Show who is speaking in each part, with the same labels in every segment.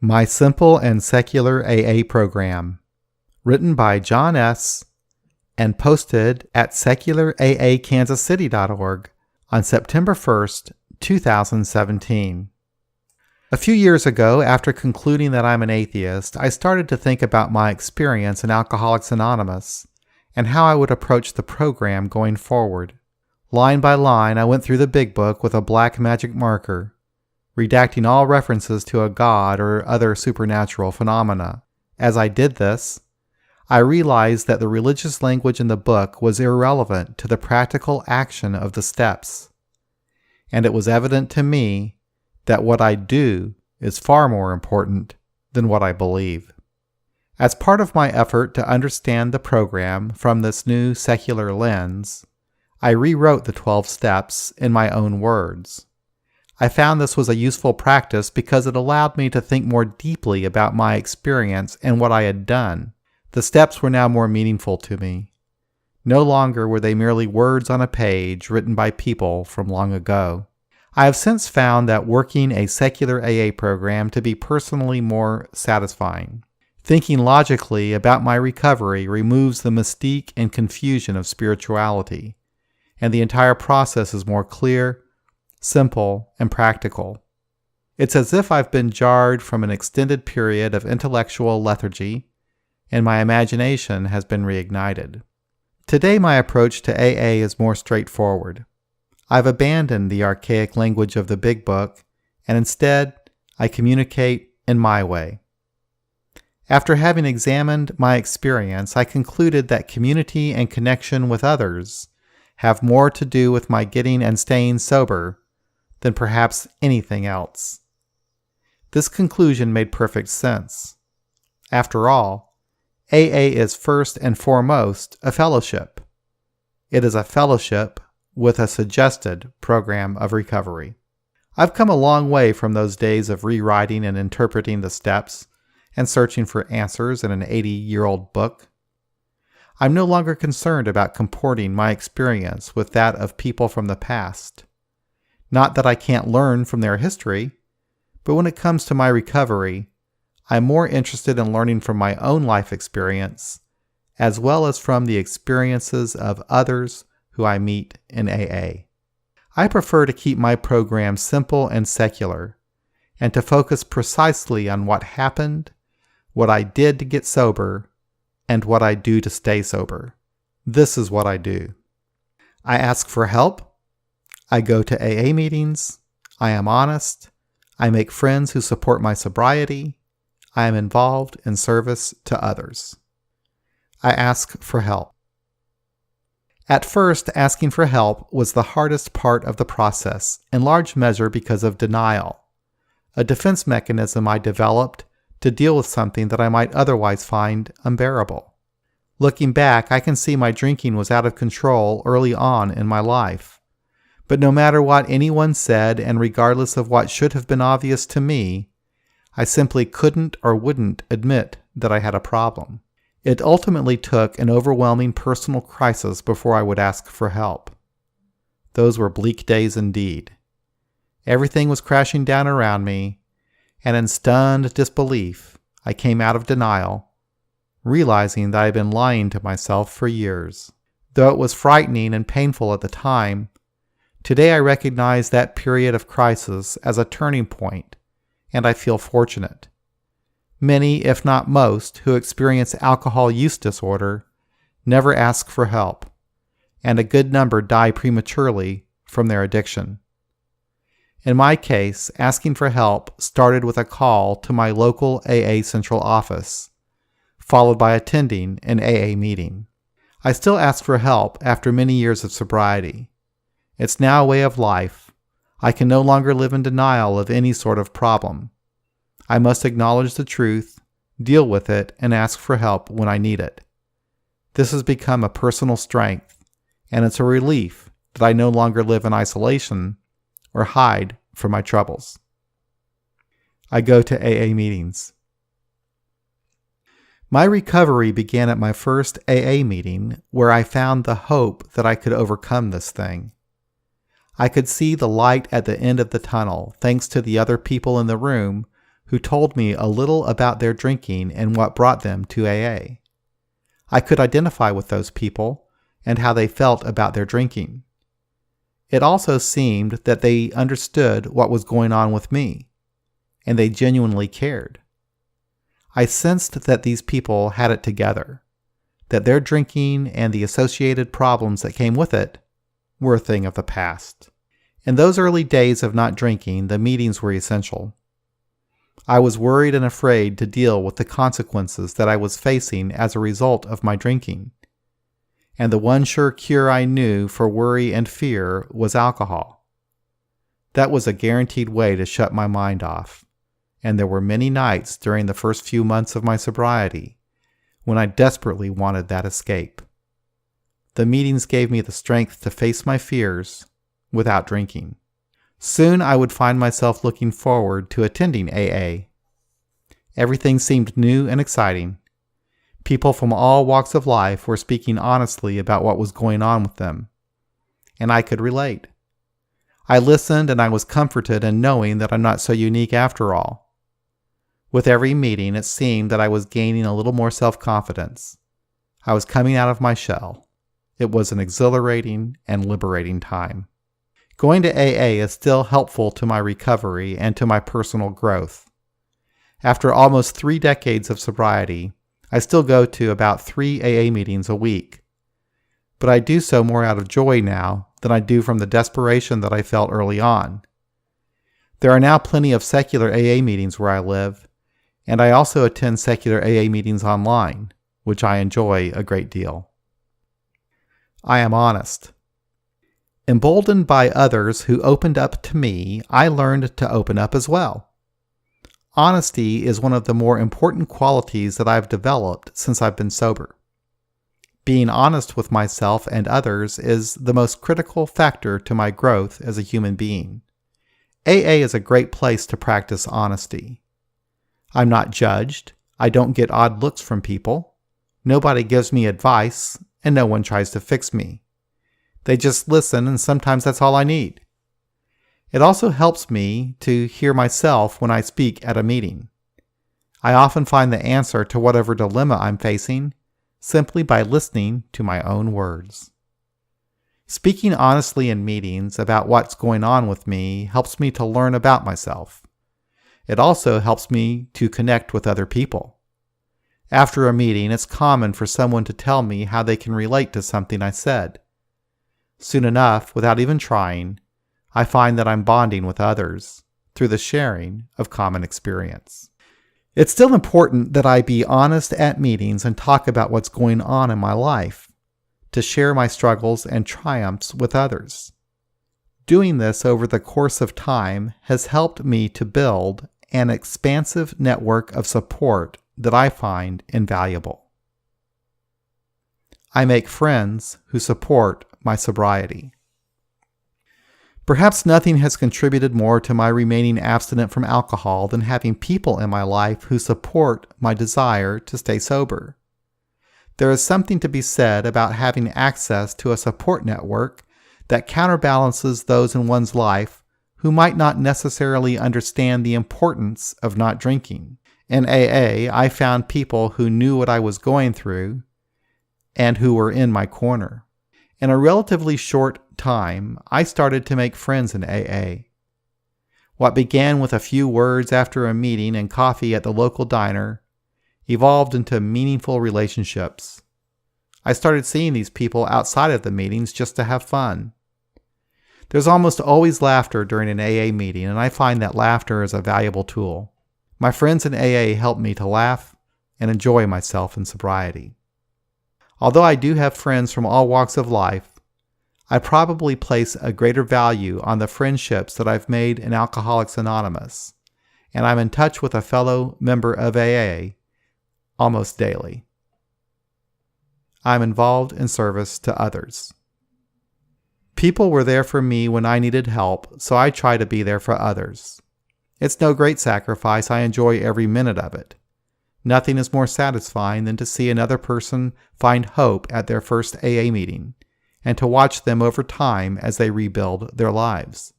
Speaker 1: My Simple and Secular AA Program, written by John S. and posted at secularaaKansasCity.org on September 1st, 2017. A few years ago, after concluding that I'm an atheist, I started to think about my experience in Alcoholics Anonymous and how I would approach the program going forward. Line by line, I went through the big book with a black magic marker, redacting all references to a god or other supernatural phenomena. As I did this, I realized that the religious language in the book was irrelevant to the practical action of the steps, and it was evident to me that what I do is far more important than what I believe. As part of my effort to understand the program from this new secular lens, I rewrote the 12 steps in my own words. I found this was a useful practice because it allowed me to think more deeply about my experience and what I had done. The steps were now more meaningful to me. No longer were they merely words on a page written by people from long ago. I have since found that working a secular AA program to be personally more satisfying. Thinking logically about my recovery removes the mystique and confusion of spirituality, and the entire process is more clear, simple, and practical. It's as if I've been jarred from an extended period of intellectual lethargy, and my imagination has been reignited. Today my approach to AA is more straightforward. I've abandoned the archaic language of the big book, and instead I communicate in my way. After having examined my experience, I concluded that community and connection with others have more to do with my getting and staying sober than perhaps anything else. This conclusion made perfect sense. After all, AA is first and foremost a fellowship. It is a fellowship with a suggested program of recovery. I've come a long way from those days of rewriting and interpreting the steps and searching for answers in an 80-year-old book. I'm no longer concerned about comporting my experience with that of people from the past. Not that I can't learn from their history, but when it comes to my recovery, I'm more interested in learning from my own life experience, as well as from the experiences of others who I meet in AA. I prefer to keep my program simple and secular, and to focus precisely on what happened, what I did to get sober, and what I do to stay sober. This is what I do. I ask for help. I go to AA meetings. I am honest. I make friends who support my sobriety. I am involved in service to others. I ask for help. At first, asking for help was the hardest part of the process, in large measure because of denial, a defense mechanism I developed to deal with something that I might otherwise find unbearable. Looking back, I can see my drinking was out of control early on in my life. But no matter what anyone said, and regardless of what should have been obvious to me, I simply couldn't or wouldn't admit that I had a problem. It ultimately took an overwhelming personal crisis before I would ask for help. Those were bleak days indeed. Everything was crashing down around me, and in stunned disbelief, I came out of denial, realizing that I had been lying to myself for years. Though it was frightening and painful at the time, today I recognize that period of crisis as a turning point, and I feel fortunate. Many, if not most, who experience alcohol use disorder never ask for help, and a good number die prematurely from their addiction. In my case, asking for help started with a call to my local AA central office, followed by attending an AA meeting. I still ask for help after many years of sobriety. It's now a way of life. I can no longer live in denial of any sort of problem. I must acknowledge the truth, deal with it, and ask for help when I need it. This has become a personal strength, and it's a relief that I no longer live in isolation or hide from my troubles. I go to AA meetings. My recovery began at my first AA meeting, where I found the hope that I could overcome this thing. I could see the light at the end of the tunnel, thanks to the other people in the room who told me a little about their drinking and what brought them to AA. I could identify with those people and how they felt about their drinking. It also seemed that they understood what was going on with me, and they genuinely cared. I sensed that these people had it together, that their drinking and the associated problems that came with it were a thing of the past. In those early days of not drinking, the meetings were essential. I was worried and afraid to deal with the consequences that I was facing as a result of my drinking. And the one sure cure I knew for worry and fear was alcohol. That was a guaranteed way to shut my mind off, and there were many nights during the first few months of my sobriety when I desperately wanted that escape. The meetings gave me the strength to face my fears without drinking. Soon I would find myself looking forward to attending AA. Everything seemed new and exciting. People from all walks of life were speaking honestly about what was going on with them, and I could relate. I listened and I was comforted in knowing that I'm not so unique after all. With every meeting, it seemed that I was gaining a little more self-confidence. I was coming out of my shell. It was an exhilarating and liberating time. Going to AA is still helpful to my recovery and to my personal growth. After almost 3 decades of sobriety, I still go to about 3 AA meetings a week. But I do so more out of joy now than I do from the desperation that I felt early on. There are now plenty of secular AA meetings where I live, and I also attend secular AA meetings online, which I enjoy a great deal. I am honest. Emboldened by others who opened up to me, I learned to open up as well. Honesty is one of the more important qualities that I've developed since I've been sober. Being honest with myself and others is the most critical factor to my growth as a human being. AA is a great place to practice honesty. I'm not judged. I don't get odd looks from people. Nobody gives me advice, and no one tries to fix me. They just listen, and sometimes that's all I need. It also helps me to hear myself when I speak at a meeting. I often find the answer to whatever dilemma I'm facing simply by listening to my own words. Speaking honestly in meetings about what's going on with me helps me to learn about myself. It also helps me to connect with other people. After a meeting, it's common for someone to tell me how they can relate to something I said. Soon enough, without even trying, I find that I'm bonding with others through the sharing of common experience. It's still important that I be honest at meetings and talk about what's going on in my life, to share my struggles and triumphs with others. Doing this over the course of time has helped me to build an expansive network of support that I find invaluable. I make friends who support my sobriety. Perhaps nothing has contributed more to my remaining abstinent from alcohol than having people in my life who support my desire to stay sober. There is something to be said about having access to a support network that counterbalances those in one's life who might not necessarily understand the importance of not drinking. In AA, I found people who knew what I was going through and who were in my corner. In a relatively short time, I started to make friends in AA. What began with a few words after a meeting and coffee at the local diner evolved into meaningful relationships. I started seeing these people outside of the meetings just to have fun. There's almost always laughter during an AA meeting, and I find that laughter is a valuable tool. My friends in AA help me to laugh and enjoy myself in sobriety. Although I do have friends from all walks of life, I probably place a greater value on the friendships that I've made in Alcoholics Anonymous, and I'm in touch with a fellow member of AA almost daily. I'm involved in service to others. People were there for me when I needed help, so I try to be there for others. It's no great sacrifice. I enjoy every minute of it. Nothing is more satisfying than to see another person find hope at their first AA meeting, and to watch them over time as they rebuild their lives.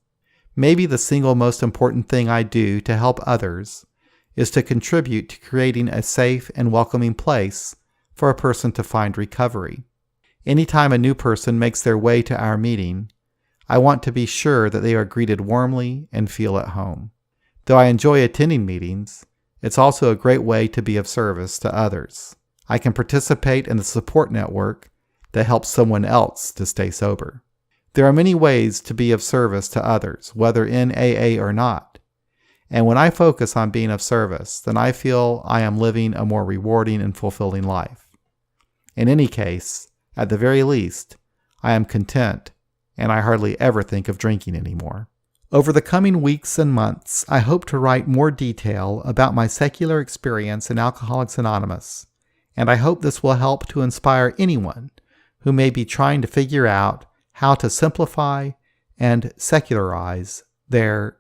Speaker 1: Maybe the single most important thing I do to help others is to contribute to creating a safe and welcoming place for a person to find recovery. Anytime a new person makes their way to our meeting, I want to be sure that they are greeted warmly and feel at home. Though I enjoy attending meetings, it's also a great way to be of service to others. I can participate in the support network that helps someone else to stay sober. There are many ways to be of service to others, whether in AA or not. And when I focus on being of service, then I feel I am living a more rewarding and fulfilling life. In any case, at the very least, I am content, and I hardly ever think of drinking anymore. Over the coming weeks and months, I hope to write more detail about my secular experience in Alcoholics Anonymous, and I hope this will help to inspire anyone who may be trying to figure out how to simplify and secularize their